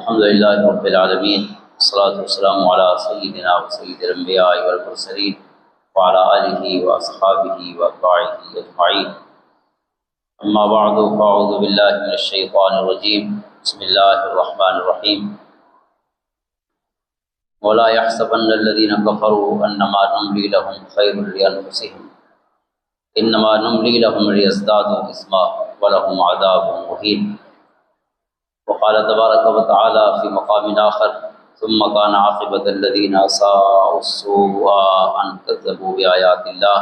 الحمد للہ رب العالمین والصلاة والسلام علی سیدنا و سید الانبیاء والمرسلین وعلی آلہ واصحابہ واتباعہ اجمعین، اما بعد فاعوذ باللہ من الشیطان الرجیم، بسم اللہ الرحمن الرحیم۔ ولا يحسبن الذين كفروا انما نملي لهم خير لانفسهم انما نملي لهم ليزدادوا اثما ولهم عذاب مهين۔ وقال تبارك وتعالى في مقام آخر ثم كان عاقبة الذين أساءوا السوء أن كذبوا بآيات الله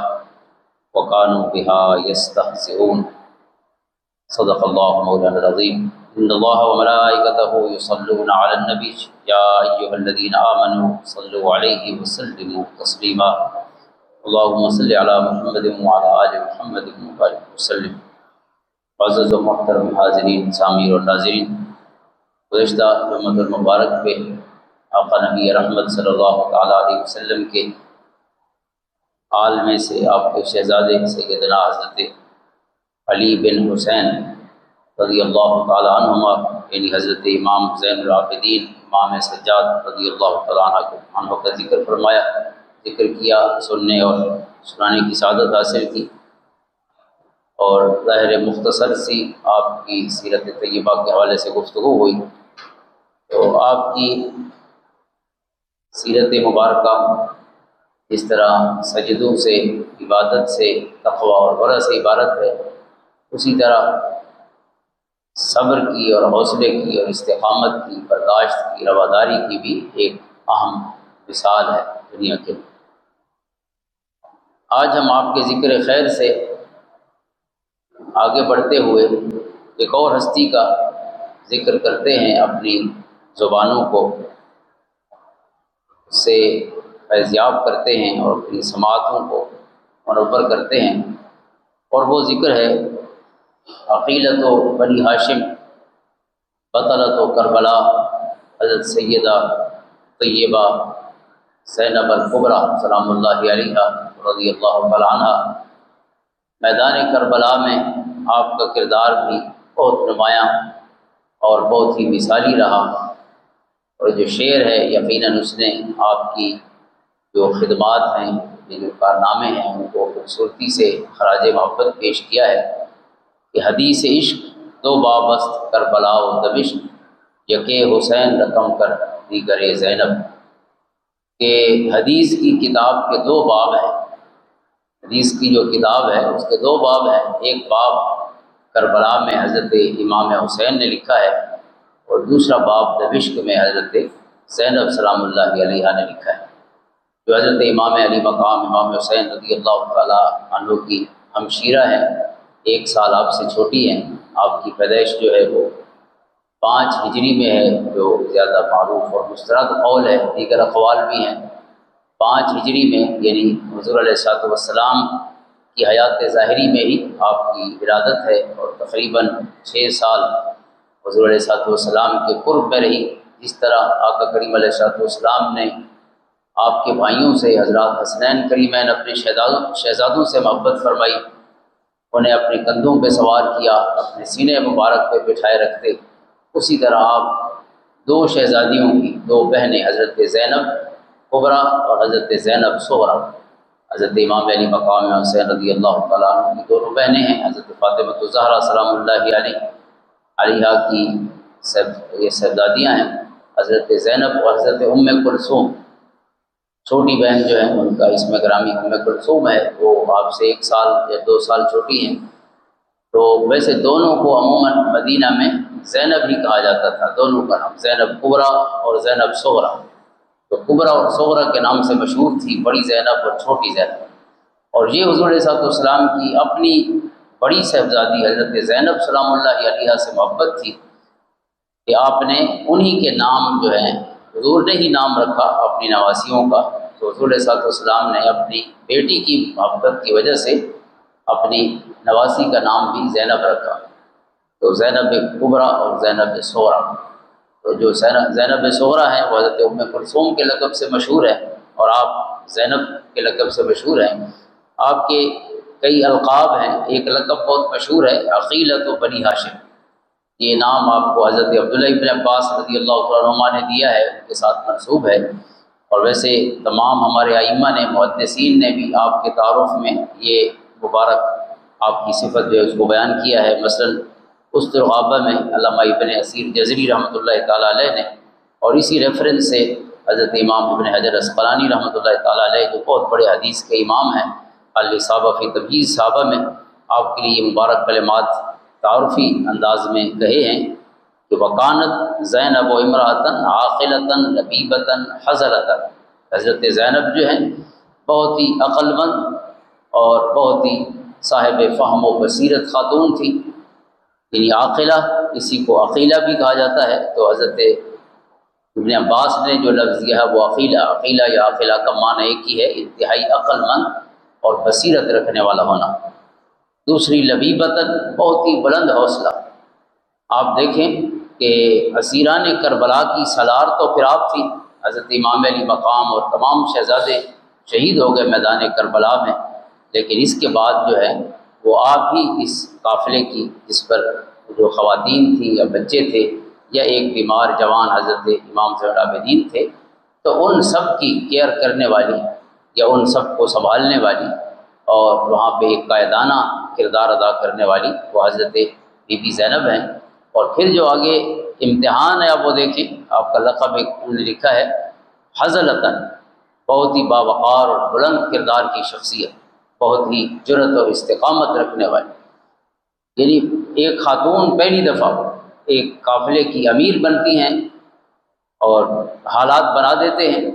وكانوا بها يستهزئون۔ صدق الله مولانا العظيم۔ إن الله وملائكته يصلون على النبي يا أيها الذين آمنوا صلوا عليه وسلموا تسليما۔ اللهم صل على محمد وعلى آل محمد وبارك وسلم۔ معزز و محترم حاضرین، سامعین اور ناظرین، گزشتہ جمعۃ المبارک پہ آقا نبی رحمت صلی اللہ تعالیٰ علیہ وسلم کے آل میں سے آپ کے شہزادے سیدنا حضرت علی بن حسین رضی اللہ تعالیٰ عنہما، یعنی حضرت امام زین العابدین امام سجاد رضی اللہ تعالیٰ عنہ کا ذکر فرمایا، ذکر کیا، سننے اور سنانے کی سعادت حاصل کی، اور ظاہر مختصر سی آپ کی سیرت طیبہ کے حوالے سے گفتگو ہوئی۔ تو آپ کی سیرت مبارکہ اس طرح سجدوں سے، عبادت سے، تقوی اور ورع سے عبارت ہے، اسی طرح صبر کی اور حوصلے کی اور استقامت کی، برداشت کی، رواداری کی بھی ایک اہم مثال ہے دنیا کے۔ آج ہم آپ کے ذکر خیر سے آگے بڑھتے ہوئے ایک اور ہستی کا ذکر کرتے ہیں، اپنی زبانوں کو اس سے فیضیاب کرتے ہیں اور اپنی سماعتوں کو منور کرتے ہیں، اور وہ ذکر ہے عقیلت و بنی ہاشم، بطلت و کربلا، حضرت سیدہ طیبہ زینب الکبریٰ سلام اللہ علیہا رضی اللہ تعالیٰ عنہ۔ میدان کربلا میں آپ کا کردار بھی بہت نمایاں اور بہت ہی مثالی رہا، اور جو شعر ہے یقیناً اس نے آپ کی جو خدمات ہیں، یہ جو کارنامے ہیں، ان کو خوبصورتی سے خراج محبت پیش کیا ہے کہ حدیث عشق دو بابست کربلا و دمشق، یکے حسین رقم کر دیگر زینب، کہ حدیث کی کتاب کے دو باب ہیں، حدیث کی جو کتاب ہے اس کے دو باب ہیں، ایک باب کربلا میں حضرت امام حسین نے لکھا ہے، اور دوسرا باب دمشق میں حضرت زینب سلام اللہ علیہا نے لکھا ہے، جو حضرت امام علی مقام امام حسین رضی اللہ تعالیٰ عنہ کی ہمشیرہ ہیں، 1 سال آپ سے چھوٹی ہیں۔ آپ کی پیدائش جو ہے وہ 5 ہجری میں ہے، جو زیادہ معروف اور مسترد قول ہے، دیگر اقوال بھی ہیں۔ 5 ہجری میں یعنی حضور علیہ الصلوۃ والسلام کی حیات ظاہری میں ہی آپ کی ولادت ہے، اور تقریباً 6 سال حضور علیہ الصلوۃ والسلام کے قرب میں رہی۔ جس طرح آقا کریم علیہ الصلوۃ والسلام نے آپ کے بھائیوں سے، حضرات حسنین کریمین اپنے شہزادوں سے محبت فرمائی، انہیں اپنے کندھوں پہ سوار کیا، اپنے سینے مبارک پہ بٹھائے رکھتے، اسی طرح آپ 2 شہزادیوں کی 2 بہنیں، حضرت زینب کبریٰ اور حضرت زینب صغریٰ، حضرت امام علی مقام حسین رضی اللہ تعالیٰ عنہ کی 2 بہنیں ہیں، حضرت فاطمہ الزہرا سلام اللہ علیہا کی یہ صاحبزادیاں ہیں، حضرت زینب اور حضرت ام کلثوم، چھوٹی بہن جو ہے ان کا اسم گرامی ام کلثوم ہے، وہ آپ سے 1 سال یا 2 سال چھوٹی ہیں۔ تو ویسے دونوں کو عموماً مدینہ میں زینب ہی کہا جاتا تھا، دونوں کا نام زینب کبریٰ اور زینب صغریٰ، تو کبریٰ اور صغریٰ کے نام سے مشہور تھی، بڑی زینب اور چھوٹی زینب۔ اور یہ حضور علیہ الصلوۃ والسلام کی اپنی بڑی صاحبزادی حضرت زینب سلام اللہ علیہا سے محبت تھی کہ آپ نے انہی کے نام جو ہیں، حضور نے ہی نام رکھا اپنی نواسیوں کا، تو حضور علیہ الصلوۃ والسلام نے اپنی بیٹی کی محبت کی وجہ سے اپنی نواسی کا نام بھی زینب رکھا، تو زینب کبریٰ اور زینب صغریٰ۔ تو جو زینب صغریٰ ہیں وہ حضرت ام کلثوم کے لقب سے مشہور ہے، اور آپ زینب کے لقب سے مشہور ہیں۔ آپ کے کئی القاب ہیں، ایک لقب بہت مشہور ہے عقیلت و بنی ہاشم، یہ نام آپ کو حضرت عبداللہ ابن عباس رضی اللہ تعالیٰ عنہما نے دیا ہے، ان کے ساتھ منسوب ہے۔ اور ویسے تمام ہمارے ائمہ نے، محدثین نے بھی آپ کے تعارف میں یہ مبارک آپ کی صفت جو ہے اس کو بیان کیا ہے۔ مثلا اسد الغابہ میں علامہ ابن اسیر جزری رحمۃ اللہ تعالیٰ علیہ نے، اور اسی ریفرنس سے حضرت امام ابن حجر اسقلانی رحمۃ اللہ تعالیٰ علیہ جو بہت بڑے حدیث کے امام ہیں، الاصابہ فی تمہیز صحابہ میں آپ کے لیے یہ مبارک کلمات تعارفی انداز میں کہے ہیں کہ وکانت زینب و امراۃً عاقلۃً لبیبۃً حضرۃً، حضرت زینب جو ہیں بہت ہی عقل مند اور بہت ہی صاحب فہم و بصیرت خاتون تھی، یعنی عاقلہ، اسی کو عقیلہ بھی کہا جاتا ہے۔ تو حضرت ابن عباس نے جو لفظ دیا ہے وہ عقیلہ یا عاقلہ کا معنی ایک ہی ہے، انتہائی عقل مند اور بصیرت رکھنے والا ہونا۔ دوسری لبیبتاً، بہت ہی بلند حوصلہ۔ آپ دیکھیں کہ اسیران کربلا کی سالار تو پھر آپ تھی، حضرت امام علی مقام اور تمام شہزادے شہید ہو گئے میدان کربلا میں، لیکن اس کے بعد جو ہے وہ آپ ہی اس قافلے کی، جس پر جو خواتین تھیں یا بچے تھے یا ایک بیمار جوان حضرت امام زین العابدین تھے، تو ان سب کی کیئر کرنے والی یا ان سب کو سنبھالنے والی اور وہاں پہ ایک قائدانہ کردار ادا کرنے والی وہ حضرت بی بی زینب ہیں۔ اور پھر جو آگے امتحان ہے آپ وہ دیکھیں، آپ کا لقب ایک انہوں نے لکھا ہے حضلتاً، بہت ہی باوقار اور بلند کردار کی شخصیت، بہت ہی جرأت اور استقامت رکھنے والی، یعنی ایک خاتون پہلی دفعہ ایک قافلے کی امیر بنتی ہیں اور حالات بنا دیتے ہیں،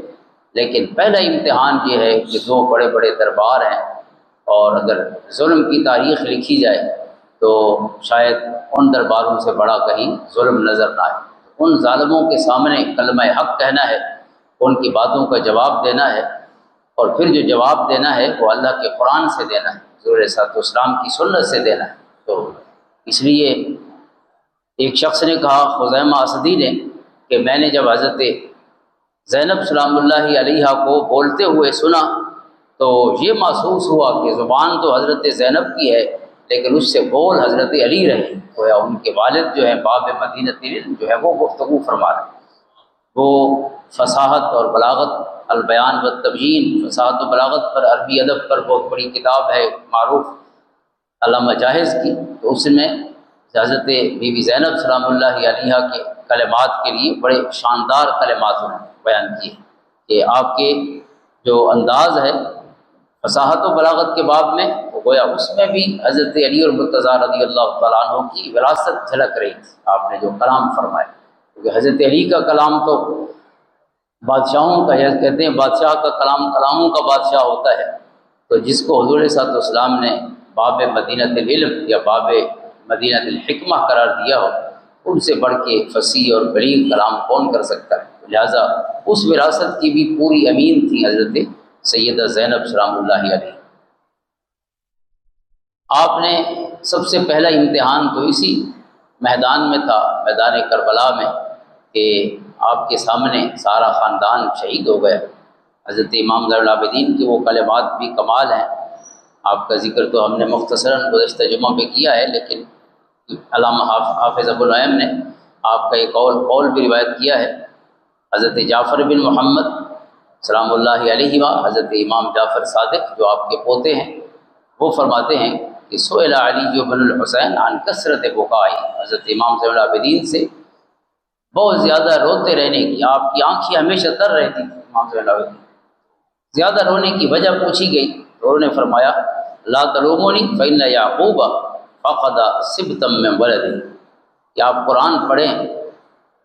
لیکن پہلا امتحان یہ ہے کہ دو بڑے بڑے دربار ہیں، اور اگر ظلم کی تاریخ لکھی جائے تو شاید ان درباروں سے بڑا کہیں ظلم نظر نہ آئے۔ ان ظالموں کے سامنے کلمہ حق کہنا ہے، ان کی باتوں کا جواب دینا ہے، اور پھر جو جواب دینا ہے وہ اللہ کے قرآن سے دینا ہے، حضور صلی اللہ علیہ وسلم کی سنت سے دینا ہے۔ تو اس لیے ایک شخص نے کہا، خزیمہ اسدی نے، کہ میں نے جب حضرت زینب سلام اللہ علیہا کو بولتے ہوئے سنا تو یہ محسوس ہوا کہ زبان تو حضرت زینب کی ہے لیکن اس سے بول حضرت علی رہے، گویا ان کے والد جو ہیں باب مدینۃ العلم جو ہے وہ گفتگو فرما رہے ہیں۔ وہ فصاحت اور بلاغت، البیان والتبیین، فصاحت و بلاغت پر، عربی ادب پر بہت بڑی کتاب ہے معروف علامہ جاہز کی، تو اس میں حضرت بی بی زینب سلام اللہ علیہا کے کلمات کے لیے بڑے شاندار کلمات انہوں نے بیان کیے کہ آپ کے جو انداز ہے فصاحت و بلاغت کے باب میں، وہ گویا اس میں بھی حضرت علی اور مرتضیٰ رضی اللہ تعالیٰ عنہ کی وراثت جھلک رہی تھی۔ آپ نے جو کلام فرمائے، کیونکہ حضرت علی کا کلام تو بادشاہوں کا، یا کہتے ہیں بادشاہ کا کلام کلاموں کا بادشاہ ہوتا ہے، تو جس کو حضور صلی اللہ علیہ وسلم نے باب مدینۃ العلم یا باب مدینۃ الحکمہ قرار دیا ہو، ان سے بڑھ کے فصیح اور بلیغ کلام کون کر سکتا ہے؟ لہٰذا اس وراثت کی بھی پوری امین تھی حضرت سیدہ زینب سلام اللہ علیہ۔ آپ نے سب سے پہلا امتحان تو اسی میدان میں تھا، میدان کربلا میں، کہ آپ کے سامنے سارا خاندان شہید ہو گیا۔ حضرت امام زین العابدین کے وہ کلمات بھی کمال ہیں، آپ کا ذکر تو ہم نے مختصراً گزشتہ جمعہ پہ کیا ہے، لیکن علامہ حافظ ابو نعیم نے آپ کا ایک قول بھی روایت کیا ہے۔ حضرت جعفر بن محمد سلام اللہ علیہ و حضرت امام جعفر صادق جو آپ کے پوتے ہیں، وہ فرماتے ہیں کہ سئل علی بن الحسین عن کثرت بکائی، حضرت امام زین العابدین سے بہت زیادہ روتے رہنے کی، آپ کی آنکھیں ہمیشہ تر رہتی تھیں، امام زین العابدین زیادہ رونے کی وجہ پوچھی گئی تو انہوں نے فرمایا لا تلومونی فإن یعقوب فقد سبتا من ولدہ، کہ آپ قرآن پڑھیں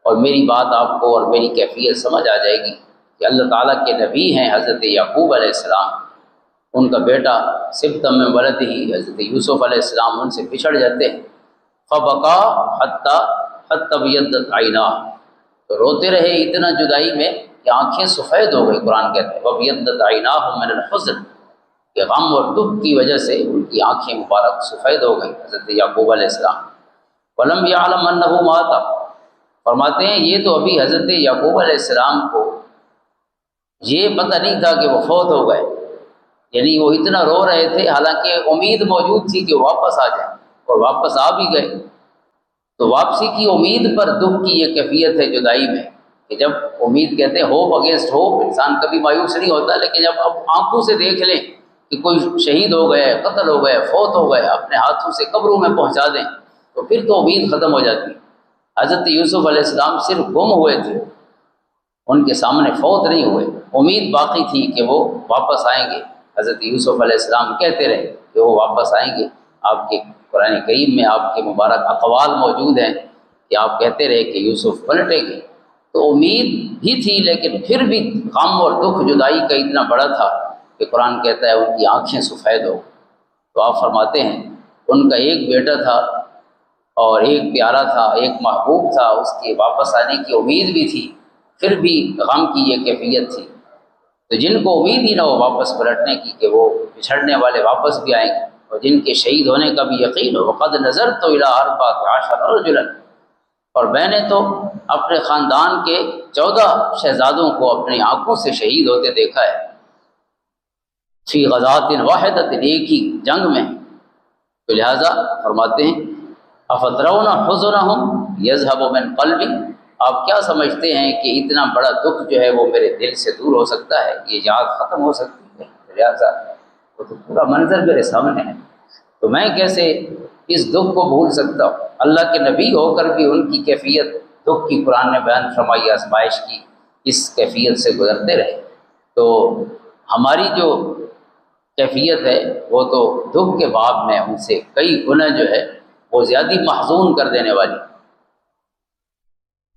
اور میری بات آپ کو اور میری کیفیت سمجھ آ جائے گی کہ اللہ تعالیٰ کے نبی ہیں حضرت یعقوب علیہ السلام، ان کا بیٹا سبتا من ولدہ حضرت یوسف علیہ السلام ان سے بچھڑ جاتے ہیں، فبکا حتی بیضت عیناہ، تو روتے رہے اتنا جدائی میں کہ آنکھیں سفید ہو گئی۔ قرآن کہتا ہے وَبِيَضَّتْ عَيْنَاهُ مِنَ الْحُزْنِ، کہ غم اور دکھ کی وجہ سے ان کی آنکھیں مبارک سفید ہو گئی حضرت یعقوب علیہ السلام۔ وَلَمْ يَعْلَمْ أَنَّهُ مَاتَ، فرماتے ہیں یہ تو ابھی حضرت یعقوب علیہ السلام کو یہ پتہ نہیں تھا کہ وہ فوت ہو گئے، یعنی وہ اتنا رو رہے تھے، حالانکہ امید موجود تھی کہ واپس آ جائیں، اور واپس آ بھی گئے۔ تو واپسی کی امید پر دکھ کی یہ کیفیت ہے جدائی میں، کہ جب امید کہتے ہیں ہوپ اگینسٹ ہوپ، انسان کبھی مایوس نہیں ہوتا، لیکن جب اب آنکھوں سے دیکھ لیں کہ کوئی شہید ہو گئے، قتل ہو گئے، فوت ہو گئے، اپنے ہاتھوں سے قبروں میں پہنچا دیں، تو پھر تو امید ختم ہو جاتی ہے۔ حضرت یوسف علیہ السلام صرف گم ہوئے تھے، ان کے سامنے فوت نہیں ہوئے، امید باقی تھی کہ وہ واپس آئیں گے۔ حضرت یوسف علیہ السلام کہتے رہے کہ وہ واپس آئیں گے۔ آپ کے قرآن کریم میں آپ کے مبارک اقوال موجود ہیں کہ آپ کہتے رہے کہ یوسف پلٹیں گے، تو امید بھی تھی، لیکن پھر بھی غم اور دکھ جدائی کا اتنا بڑا تھا کہ قرآن کہتا ہے ان کی آنکھیں سفید ہو۔ تو آپ فرماتے ہیں ان کا ایک بیٹا تھا اور ایک پیارا تھا، ایک محبوب تھا، اس کے واپس آنے کی امید بھی تھی، پھر بھی غم کی یہ کیفیت تھی۔ تو جن کو امید ہی نہ ہو واپس پلٹنے کی کہ وہ بچھڑنے والے واپس بھی آئیں گے، اور جن کے شہید ہونے کا بھی یقین ہو، وقد نظرت الی 14 رجلا، اور میں نے تو اپنے خاندان کے 14 شہزادوں کو اپنی آنکھوں سے شہید ہوتے دیکھا ہے، فی غزوۃ واحدۃ، ایک ہی جنگ میں۔ تو لہٰذا فرماتے ہیں افترون حزنہم یذہب من قلبی، آپ کیا سمجھتے ہیں کہ اتنا بڑا دکھ جو ہے وہ میرے دل سے دور ہو سکتا ہے، یہ یاد ختم ہو سکتی ہے؟ لہٰذا وہ تو پورا منظر میرے سامنے ہے، تو میں کیسے اس دکھ کو بھول سکتا ہوں؟ اللہ کے نبی ہو کر بھی ان کی کیفیت دکھ کی قرآن نے بیان فرمائی، آزمائش کی اس کیفیت سے گزرتے رہے۔ تو ہماری جو کیفیت ہے وہ تو دکھ کے باب میں ان سے کئی گنا جو ہے وہ زیادہ محزون کر دینے والی۔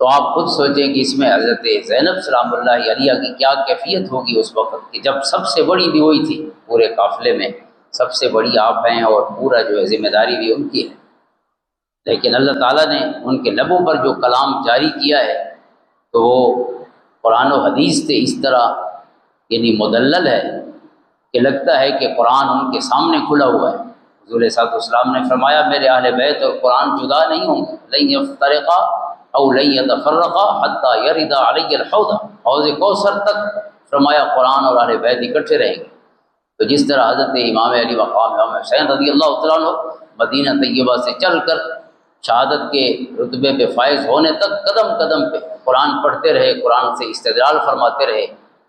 تو آپ خود سوچیں کہ اس میں حضرت زینب سلام اللہ علیہ کی کیا کیفیت ہوگی اس وقت کی، جب سب سے بڑی بھی وہی تھی، پورے قافلے میں سب سے بڑی آپ ہیں اور پورا جو ہے ذمہ داری بھی ان کی ہے، لیکن اللہ تعالیٰ نے ان کے لبوں پر جو کلام جاری کیا ہے تو وہ قرآن و حدیث سے اس طرح یعنی مدلل ہے کہ لگتا ہے کہ قرآن ان کے سامنے کھلا ہوا ہے۔ حضور صلی اللہ علیہ وسلم نے فرمایا میرے اہل بیت اور قرآن جدا نہیں ہوں گے، لن یفترقا او لن یتفرقا حتی یرد علی الحوض، حوض کوثر تک فرمایا قرآن اور اہل بیت اکٹھے رہیں گے۔ تو جس طرح حضرت امام علی مقام امام حسین رضی اللہ تعالیٰ عنہ مدینہ طیبہ سے چل کر شہادت کے رتبے پہ فائز ہونے تک قدم قدم پہ قرآن پڑھتے رہے، قرآن سے استدلال فرماتے رہے،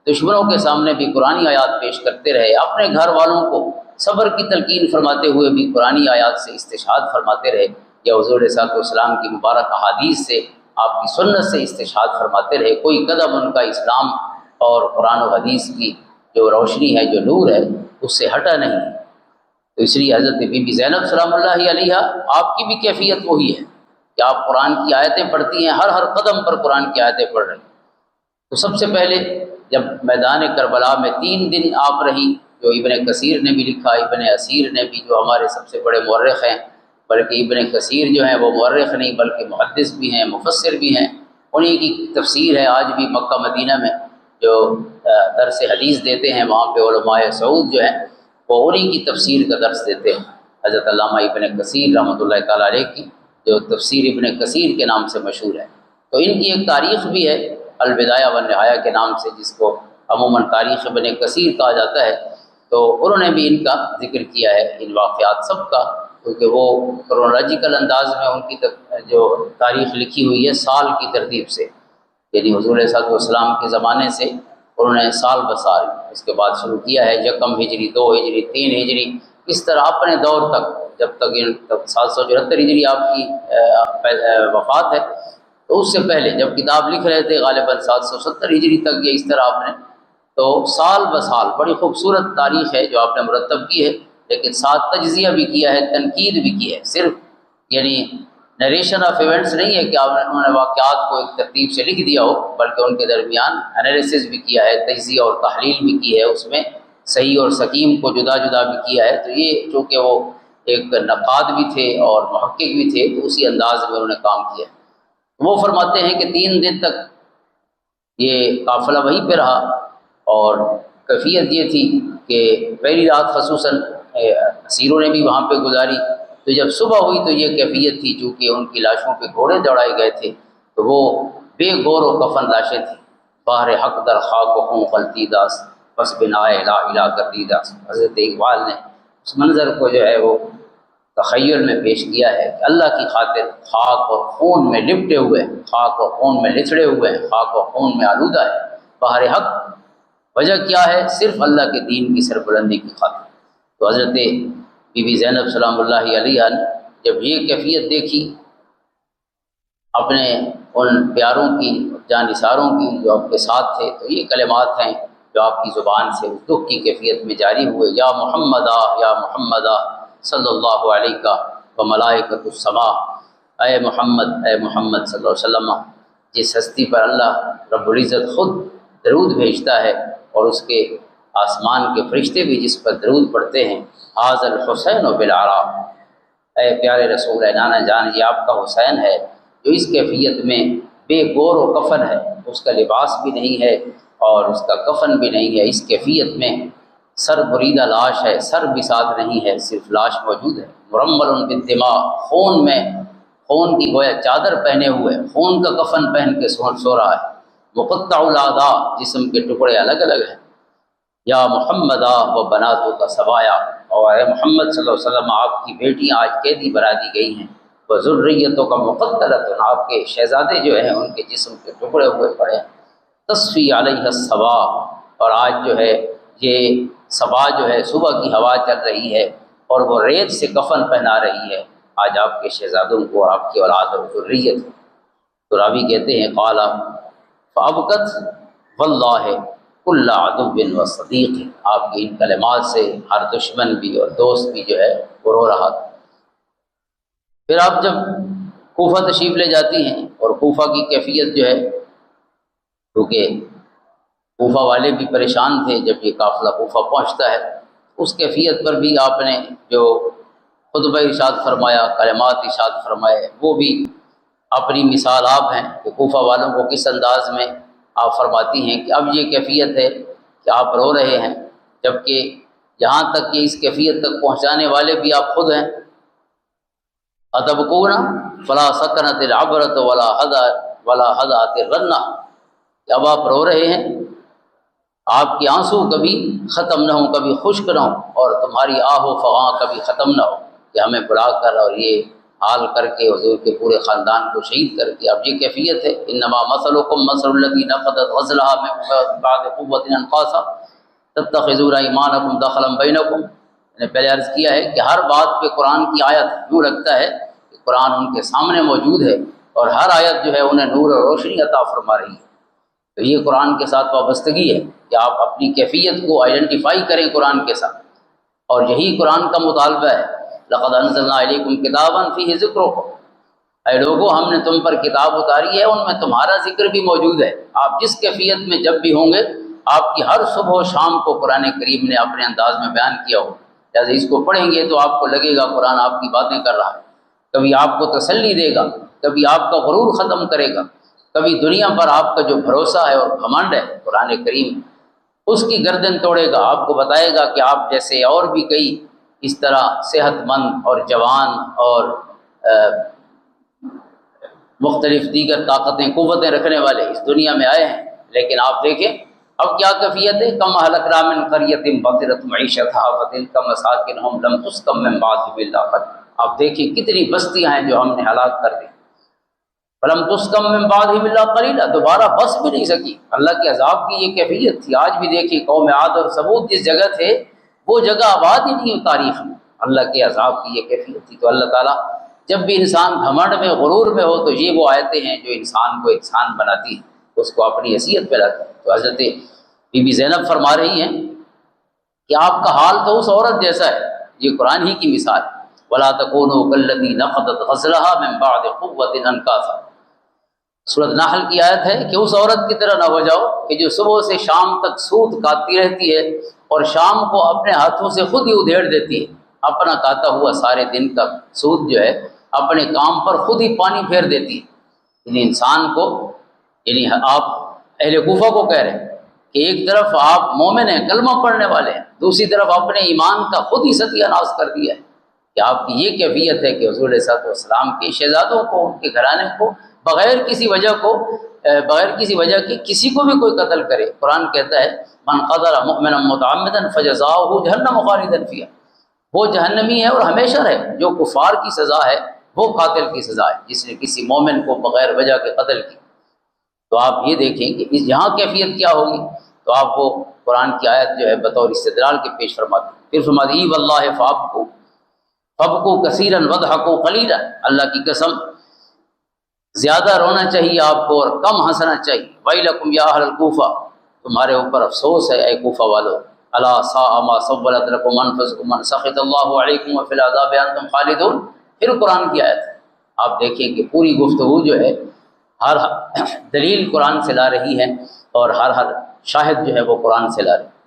دشمنوں کے سامنے بھی قرآنی آیات پیش کرتے رہے، اپنے گھر والوں کو صبر کی تلقین فرماتے ہوئے بھی قرآنی آیات سے استشہاد فرماتے رہے، یا حضور صلی اللہ علیہ وسلم کی مبارک احادیث سے آپ کی سنت سے استشہاد فرماتے رہے۔ کوئی قدم ان کا اسلام اور قرآن و حدیث کی جو روشنی ہے، جو نور ہے، اس سے ہٹا نہیں۔ تو اس لیے حضرت بی بی زینب سلام اللہ علیہ آپ کی بھی کیفیت وہی ہے کہ آپ قرآن کی آیتیں پڑھتی ہیں، ہر قدم پر قرآن کی آیتیں پڑھ رہی ہیں۔ تو سب سے پہلے جب میدان کربلا میں 3 دن آپ رہی، جو ابن کثیر نے بھی لکھا، ابن اسیر نے بھی، جو ہمارے سب سے بڑے مورخ ہیں، بلکہ ابن کثیر جو ہیں وہ مورخ نہیں بلکہ محدث بھی ہیں، مفسر بھی ہیں، انہی کی تفسیر ہے آج بھی مکہ مدینہ میں جو درس حدیث دیتے ہیں، وہاں پہ علماء سعود جو ہیں وہ انہی کی تفسیر کا درس دیتے ہیں۔ حضرت علامہ ابن کثیر رحمۃ اللہ تعالیٰ علیہ کی جو تفسیر ابن کثیر کے نام سے مشہور ہے، تو ان کی ایک تاریخ بھی ہے البدایہ والنہایہ کے نام سے، جس کو عموماً تاریخ ابن کثیر کہا جاتا ہے۔ تو انہوں نے بھی ان کا ذکر کیا ہے، ان واقعات سب کا، کیونکہ وہ کرونالوجیکل انداز میں ان کی جو تاریخ لکھی ہوئی ہے سال کی ترتیب سے، یعنی حضور صلی اللہ علیہ وسلم کے زمانے سے انہوں نے سال بسال اس کے بعد شروع کیا ہے، 1 ہجری 2 ہجری 3 ہجری، اس طرح اپنے دور تک جب تک 774 ہجری آپ کی وفات ہے، تو اس سے پہلے جب کتاب لکھ رہے تھے غالباً 770 ہجری تک یہ اس طرح آپ نے، تو سال بسال بڑی خوبصورت تاریخ ہے جو آپ نے مرتب کی ہے، لیکن ساتھ تجزیہ بھی کیا ہے، تنقید بھی کی ہے، صرف یعنی نریشن آف ایونٹس نہیں ہے کہ انہوں نے واقعات کو ایک ترتیب سے لکھ دیا ہو، بلکہ ان کے درمیان انالیسس بھی کیا ہے، تجزیہ اور تحلیل بھی کی ہے، اس میں صحیح اور سقیم کو جدا جدا بھی کیا ہے۔ تو یہ چونکہ وہ ایک نقاد بھی تھے اور محقق بھی تھے، تو اسی انداز میں انہوں نے کام کیا۔ وہ فرماتے ہیں کہ 3 دن تک یہ قافلہ وہیں پہ رہا، اور کیفیت یہ تھی کہ پہلی رات خصوصاً اسیروں نے بھی وہاں پہ گزاری، تو جب صبح ہوئی تو یہ کیفیت تھی، چونکہ ان کی لاشوں پہ گھوڑے دوڑائے گئے تھے، تو وہ بے گور و کفن لاشیں تھیں، باہر حق در خاک و خون غلطی داس بس بنائے لا الہ کر دی داس۔ حضرت اقبال نے اس منظر کو جو ہے وہ تخیل میں پیش کیا ہے کہ اللہ کی خاطر خاک اور خون میں لپٹے ہوئے ہیں، خاک اور خون میں لچڑے ہوئے ہیں، خاک اور خون میں آلودہ ہے بہر حق۔ وجہ کیا ہے؟ صرف اللہ کے دین کی سربلندی کی خاطر۔ تو حضرت بی بی زینب سلام اللہ علیہا نے جب یہ کیفیت دیکھی اپنے ان پیاروں کی، جانثاروں کی جو آپ کے ساتھ تھے، تو یہ کلمات ہیں جو آپ کی زبان سے اس دکھ کی کیفیت میں جاری ہوئے، یا محمدہ یا محمدہ صلی اللہ علیہ و ملائکۃ السماء، اے محمد صلی اللہ علیہ وسلم، جس ہستی پر اللہ رب العزت خود درود بھیجتا ہے اور اس کے آسمان کے فرشتے بھی جس پر درود پڑھتے ہیں، حاذ الحسین بالعراء، اے پیارے رسول، اے نانا جان، یہ آپ کا حسین ہے جو اس کیفیت میں بے گور و کفن ہے، اس کا لباس بھی نہیں ہے اور اس کا کفن بھی نہیں ہے، اس کیفیت میں سر بریدہ لاش ہے، سر بھی ساتھ نہیں ہے، صرف لاش موجود ہے، مرمل بالدماء، خون میں، خون کی گویا چادر پہنے ہوئے، خون کا کفن پہن کے سو رہا ہے، مقطع الاعضاء، جسم کے ٹکڑے الگ الگ ہیں، یا محمدہ و بناتو کا سبایا، اور اے محمد صلی اللہ علیہ وسلم، آپ کی بیٹیاں آج قیدی بنا دی گئی ہیں، وہ ذریتوں کا مقتلۃ، آپ کے شہزادے جو ہیں ان کے جسم کے ٹکڑے ہوئے پڑے ہیں، تصفی علیہ الصبا، اور آج جو ہے یہ صبا جو ہے صبح کی ہوا چل رہی ہے اور وہ ریت سے کفن پہنا رہی ہے آج آپ کے شہزادوں کو اور آپ کی اولاد اور ذریت۔ تو راوی کہتے ہیں قال فابقت واللہ کل عدو و صدیق، آپ کی ان کلمات سے ہر دشمن بھی اور دوست بھی جو ہے وہ رو رہا تھا۔ پھر آپ جب کوفہ تشریف لے جاتی ہیں اور کوفہ کی کیفیت جو ہے، کیونکہ کوفہ والے بھی پریشان تھے جب یہ قافلہ کوفہ پہنچتا ہے، اس کیفیت پر بھی آپ نے جو خطبہ ارشاد فرمایا، کلمات ارشاد فرمائے، وہ بھی اپنی مثال آپ ہیں کہ کوفہ والوں کو کس انداز میں آپ فرماتی ہیں کہ اب یہ کیفیت ہے کہ آپ رو رہے ہیں، جبکہ جہاں تک کہ اس کیفیت تک پہنچانے والے بھی آپ خود ہیں۔ اتبکون فلا سکنت العبرۃ ولا ہدأت الرنہ، کہ اب آپ رو رہے ہیں، آپ کے آنسو کبھی ختم نہ ہوں، کبھی خشک نہ ہوں، اور تمہاری آہ و فغاں کبھی ختم نہ ہو، کہ ہمیں بلا کر اور یہ حال کر کے حضور کے پورے خاندان کو شہید کر کے۔ اب یہ کیفیت ہے، انما مثلکم مثل الذی نقضت غزلها من بعد قوۃ انقاصا تتخذون ایمانکم دخلا بینکم۔ میں نے پہلے عرض کیا ہے کہ ہر بات پہ قرآن کی آیت یوں لگتا ہے کہ قرآن ان کے سامنے موجود ہے اور ہر آیت جو ہے انہیں نور اور روشنی عطا فرما رہی ہے۔ تو یہ قرآن کے ساتھ وابستگی ہے کہ آپ اپنی کیفیت کو آئیڈینٹیفائی کریں قرآن کے ساتھ، اور یہی قرآن کا مطالبہ ہے، لقد انزلنا الیکم کتابا فیہ ذکرکم، اے لوگو ہم نے تم پر کتاب اتاری ہے، ان میں تمہارا ذکر بھی موجود ہے۔ آپ جس کیفیت میں جب بھی ہوں گے، آپ کی ہر صبح و شام کو قرآن کریم نے اپنے انداز میں بیان کیا ہو، جیسے اس کو پڑھیں گے تو آپ کو لگے گا قرآن آپ کی باتیں کر رہا ہے، کبھی آپ کو تسلی دے گا، کبھی آپ کا غرور ختم کرے گا، کبھی دنیا پر آپ کا جو بھروسہ ہے اور گھمنڈ ہے قرآن کریم اس کی گردن توڑے گا، آپ کو بتائے گا کہ آپ جیسے اور بھی کئی اس طرح صحت مند اور جوان اور مختلف دیگر طاقتیں قوتیں رکھنے والے اس دنیا میں آئے ہیں، لیکن آپ دیکھیں اب کیا کیفیت ہے، کم اہلکنا من قریۃ بطرت معیشتھا فتلک مساکنہم لم تسکن من بعدہم الا قلیلا۔ آپ دیکھیں کتنی بستیاں ہیں جو ہم نے ہلاک کر دی، فلم تسکن من بعدہم الا قلیلا، دوبارہ بس بھی نہیں سکی۔ اللہ کے عذاب کی یہ کیفیت تھی۔ آج بھی دیکھیں قوم عاد اور ثمود جس جگہ تھے وہ جگہ آباد ہی نہیں تاریخ میں، اللہ کے عذاب کی یہ کیفیت تھی۔ تو اللہ تعالیٰ جب بھی انسان گھمنڈ میں غرور میں ہو تو یہ وہ آیتیں ہیں جو انسان کو انسان بناتی ہیں، اس کو اپنی حیثیت پہ لاتی ہیں۔ تو حضرت بی بی زینب فرما رہی ہیں کہ آپ کا حال تو اس عورت جیسا ہے، یہ قرآن ہی کی مثال، وَلَا تَكُونُوا كَالَّتِي نَقَضَتْ غَزْلَهَا مِن بَعْدِ قُوَّةٍ أَنْكَاثًا۔ سورۃ نحل کی آیت ہے کہ اس عورت کی طرح نہ ہو جاؤ کہ جو صبح سے شام تک سود کاٹتی رہتی ہے اور شام کو اپنے ہاتھوں سے خود ہی ادھیڑ دیتی ہے، اپنا کاتا ہوا سارے دن کا سود جو ہے اپنے کام پر خود ہی پانی پھیر دیتی ہے۔ یعنی انسان کو، یعنی آپ اہل کوفہ کو کہہ رہے ہیں کہ ایک طرف آپ مومن ہیں، کلمہ پڑھنے والے ہیں، دوسری طرف اپنے ایمان کا خود ہی ستیہ ناش کر دیا ہے، کہ آپ کی یہ کیفیت ہے کہ حضور علیہ الصلوۃ والسلام کے شہزادوں کو، ان کے گھرانے کو بغیر کسی وجہ کے کسی کو بھی کوئی قتل کرے، قرآن کہتا ہے من قتل مؤمنا متعمدا فجزاؤہ جہنم خالدا فیہا، وہ جہنمی ہے اور ہمیشہ رہے۔ جو کفار کی سزا ہے وہ قاتل کی سزا ہے، جس نے کسی مومن کو بغیر وجہ کے قتل کی۔ تو آپ یہ دیکھیں کہ اس یہاں کیفیت کیا ہوگی، تو آپ کو قرآن کی آیت جو ہے بطور استدلال کے پیش فرماتے ہیں۔ پھر فرماتے ہیں واللہ فابکو کثیرا وضحکو قلیلا، اللہ کی قسم زیادہ رونا چاہیے آپ کو اور کم ہنسنا چاہیے۔ ویلکم یا اہل الکوفہ، تمہارے اوپر افسوس ہے اے کوفہ والو، الا ساء ما سولت لکم انفسکم من سخط اللہ علیکم وفی العذاب انتم خالدون۔ پھر قرآن کی آیت آپ دیکھیں کہ پوری گفتگو جو ہے ہر دلیل قرآن سے لا رہی ہے اور ہر شاہد جو ہے وہ قرآن سے لا رہی ہے۔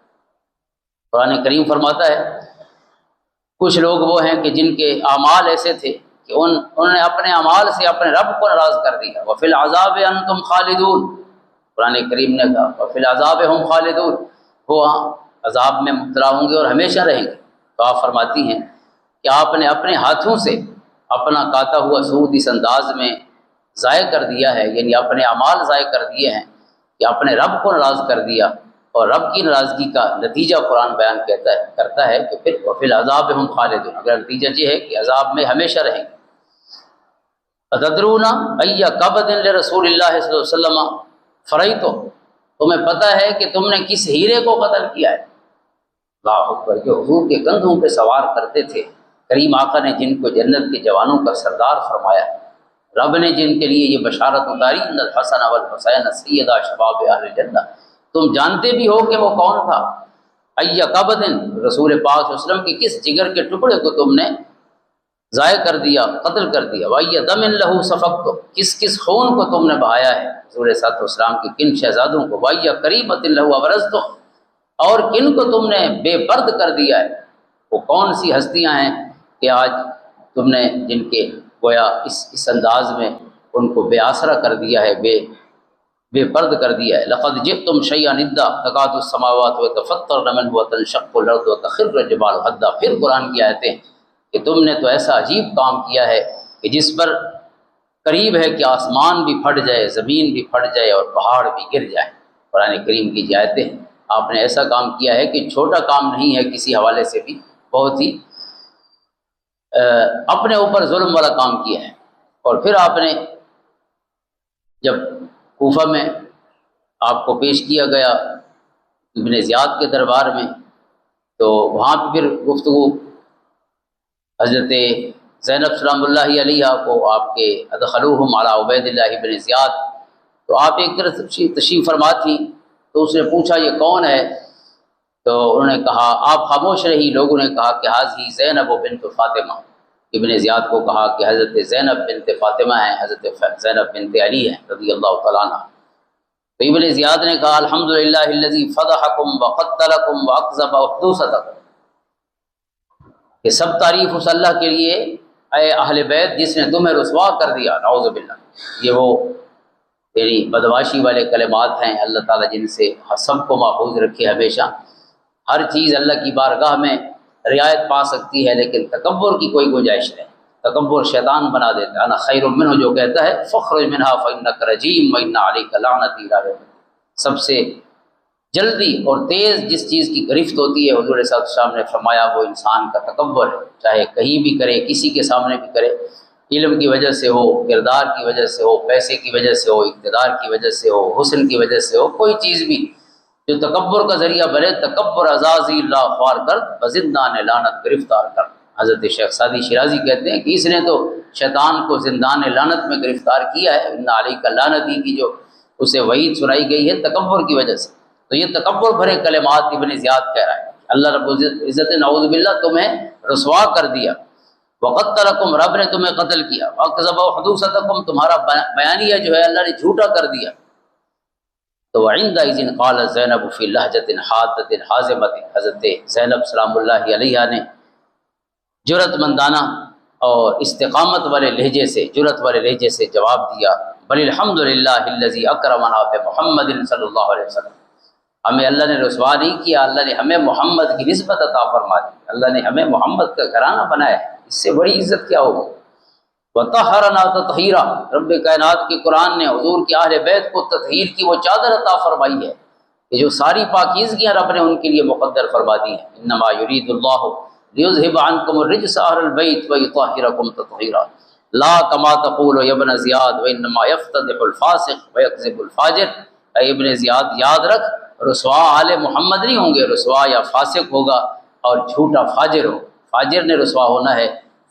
قرآن کریم فرماتا ہے کچھ لوگ وہ ہیں کہ جن کے اعمال ایسے تھے کہ انہوں نے اپنے اعمال سے اپنے رب کو ناراض کر دیا۔ وفی العذاب انتم خالدون، قرآن کریم نے کہا وفی العذاب ہم خالدون، وہ عذاب میں مبتلا ہوں گے اور ہمیشہ رہیں گے۔ تو آپ فرماتی ہیں کہ آپ نے اپنے ہاتھوں سے اپنا کاتا ہوا سود اس انداز میں ضائع کر دیا ہے، یعنی اپنے اعمال ضائع کر دیے ہیں کہ اپنے رب کو ناراض کر دیا، اور رب کی ناراضگی کا نتیجہ قرآن بیان کرتا ہے کہ پھر وفی العذاب ہم خالدون، اگر نتیجہ یہ ہے کہ عذاب میں ہمیشہ رہیں گے۔ اتدرون ای قبض لرسول اللہ صلی اللہ علیہ وسلم فریتو، تمہیں پتہ ہے کہ تم نے کس ہیرے کو قتل کیا ہے۔ اللہ اکبر، جو حضور کے کندھوں پہ سوار کرتے تھے، کریم آقا نے جن کو جنت کے جوانوں کا سردار فرمایا، رب نے جن کے لیے یہ بشارت اتاری ان الحسن والحسین سیدا شباب اہل الجنہ، تم جانتے بھی ہو کہ وہ کون تھا۔ ای قبض، رسول پاک صلی اللہ علیہ وسلم کے کس جگر کے ٹکڑے کو تم نے ضائع کر دیا، قتل کر دیا۔ وَأَيَّ دَمٍ لَهُ سَفَقْتُمْ، کس خون کو تم نے بہایا ہے حضور صلی اللہ علیہ وسلم کے کن شہزادوں کو۔ وَأَيَّ قَرِيبَةٍ لَهُ أَبْرَزْتُمْ، اور کن کو تم نے بے پرد کر دیا ہے۔ وہ کون سی ہستیاں ہیں کہ آج تم نے جن کے گویا اس انداز میں ان کو بے آسرا کر دیا ہے، بے پرد کر دیا ہے۔ لَقَدْ جِئْتُمْ شَيْئًا إِدًّا تَكَادُ السَّمَاوَاتُ وَيَتَفَطَّرْنَ مِنْهُ وَتَنشَقُّ الْأَرْضُ وَتَخِرُّ الْجِبَالُ هَدًّا۔ پھر قرآن کی آیتیں کہ تم نے تو ایسا عجیب کام کیا ہے کہ جس پر قریب ہے کہ آسمان بھی پھٹ جائے، زمین بھی پھٹ جائے اور پہاڑ بھی گر جائے۔ قرآن کریم کی یہ آیتیں آپ نے ایسا کام کیا ہے کہ چھوٹا کام نہیں ہے کسی حوالے سے بھی، بہت ہی اپنے اوپر ظلم والا کام کیا ہے۔ اور پھر آپ نے جب کوفہ میں آپ کو پیش کیا گیا ابن زیاد کے دربار میں، تو وہاں پھر گفتگو حضرت زینب سلام اللہ علیہ کو آپ کے ادخلوہم علی عبید اللہ بن زیاد، تو آپ ایک طرف تشریف فرما تھی، تو اس نے پوچھا یہ کون ہے؟ تو انہوں نے کہا، آپ خاموش رہی، لوگوں نے کہا کہ حاضی زینب بنت فاطمہ، ابن زیاد کو کہا کہ حضرت زینب بنت فاطمہ ہیں، حضرت زینب بنت علی ہیں رضی اللہ تعالیٰ عنہ۔ تو ابن زیاد نے کہا الحمدللہ الذی فضحکم وقتلکم واکذب حدوثتکم، کہ سب تعریف اس اللہ کے لیے اے اہل بیت جس نے تمہیں رسوا کر دیا، نعوذ باللہ۔ یہ وہ یعنی بدمعاشی والے کلمات ہیں، اللہ تعالیٰ جن سے سب کو محفوظ رکھے ہمیشہ۔ ہر چیز اللہ کی بارگاہ میں رعایت پا سکتی ہے، لیکن تکبر کی کوئی گنجائش نہیں۔ تکبر شیطان بنا دیتا ہے۔ انا خیر منہ جو کہتا ہے فخرج منہا فانک رجیم وان علیک لعنتی الی یوم الدین، سب سے جلدی اور تیز جس چیز کی گرفت ہوتی ہے، حضور صلی اللہ علیہ وسلم نے فرمایا وہ انسان کا تکبر ہے، چاہے کہیں بھی کرے، کسی کے سامنے بھی کرے، علم کی وجہ سے ہو، کردار کی وجہ سے ہو، پیسے کی وجہ سے ہو، اقتدار کی وجہ سے ہو، حسن کی وجہ سے ہو، کوئی چیز بھی جو تکبر کا ذریعہ بنے، تکبر عزازی اللہ خوار کرد بزندان لعنت گرفتار کر۔ حضرت شیخ سعدی شیرازی کہتے ہیں کہ اس نے تو شیطان کو زندان لعنت میں گرفتار کیا ہے، ان علیک لعنتی کی جو اسے وعید سنائی گئی ہے تکبر کی وجہ سے۔ تو یہ تکبر بھرے کلمات ابن زیاد کہہ رہا ہے، اللہ رب العزت نے نعوذ باللہ تمہیں رسوا کر دیا، وقتلکم، رب نے تمہیں قتل کیا، واکذب حدوثتکم، تمہارا بیانیہ جو ہے اللہ نے جھوٹا کر دیا۔ تو عندئذ قالت زینب فی لہجۃ حادۃ حازمۃ، حضرت زینب سلام اللہ علیہ نے جرأت مندانہ اور استقامت والے لہجے سے، جرأت والے لہجے سے جواب دیا، بل الحمدللہ الذی اکرمنا بمحمد صلی اللہ علیہ وسلم، ہمیں اللہ نے رسوا نہیں کیا، اللہ نے ہمیں محمد کی نسبت عطا فرما دی، اللہ نے ہمیں محمد کا گھرانہ بنایا ہے، اس سے بڑی عزت کیا ہوگی۔ وطہرنا تطہیرا، رب کائنات کے قرآن نے حضور کے اہل بیت کو تطہیر کی وہ چادر عطا فرمائی ہے کہ جو ساری پاکیزگیاں رب نے ان کے لیے مقدر فرما دی ہیں۔ انما یرید اللہ لیذہب عنکم الرجس اہل البیت ویطہرکم تطہیرا لا کما تقول یا ابن زیاد وانما یفتضح الفاسق ویکذب الفاجر۔ اے ابن زیاد یاد رکھ، رسوا آل محمد نہیں ہوں گے، رسوا یا فاسق ہوگا اور جھوٹا فاجر ہو۔ فاجر نے رسوا ہونا ہے،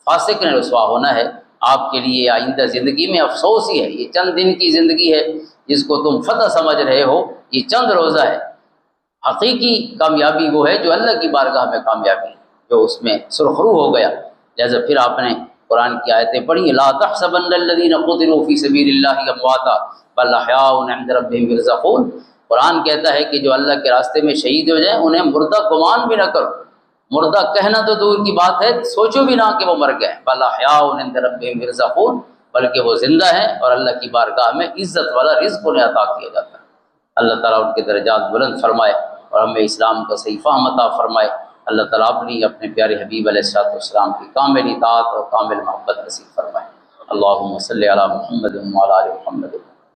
فاسق نے رسوا ہونا ہے۔ آپ کے لیے آئندہ زندگی میں افسوس ہی ہے، یہ چند دن کی زندگی ہے جس کو تم فتح سمجھ رہے ہو، یہ چند روزہ ہے۔ حقیقی کامیابی وہ ہے جو اللہ کی بارگاہ میں کامیابی ہے، جو اس میں سرخرو ہو گیا۔ لہذا پھر آپ نے قرآن کی آیتیں پڑھی، لا تحسبن الذین قتلوا فی سبیل اللہ امواتا بل احیاء عند ربہم یرزقون۔ قرآن کہتا ہے کہ جو اللہ کے راستے میں شہید ہو جائیں انہیں مردہ گمان بھی نہ کرو، مردہ کہنا تو دور کی بات ہے، سوچو بھی نہ کہ وہ مر گئے۔ بل احیاء عند ربہم یرزقون، بلکہ وہ زندہ ہیں اور اللہ کی بارگاہ میں عزت والا رزق انہیں عطا کیا جاتا ہے۔ اللہ تعالیٰ ان کے درجات بلند فرمائے اور ہمیں اسلام کا صحیح فہم عطا فرمائے۔ اللہ تعالیٰ اپنے پیارے حبیب علیہ السلام کی کامل اطاعت اور کامل محبت نصیب فرمائے۔ اللہم صلی علی محمد وعلی آل محمد۔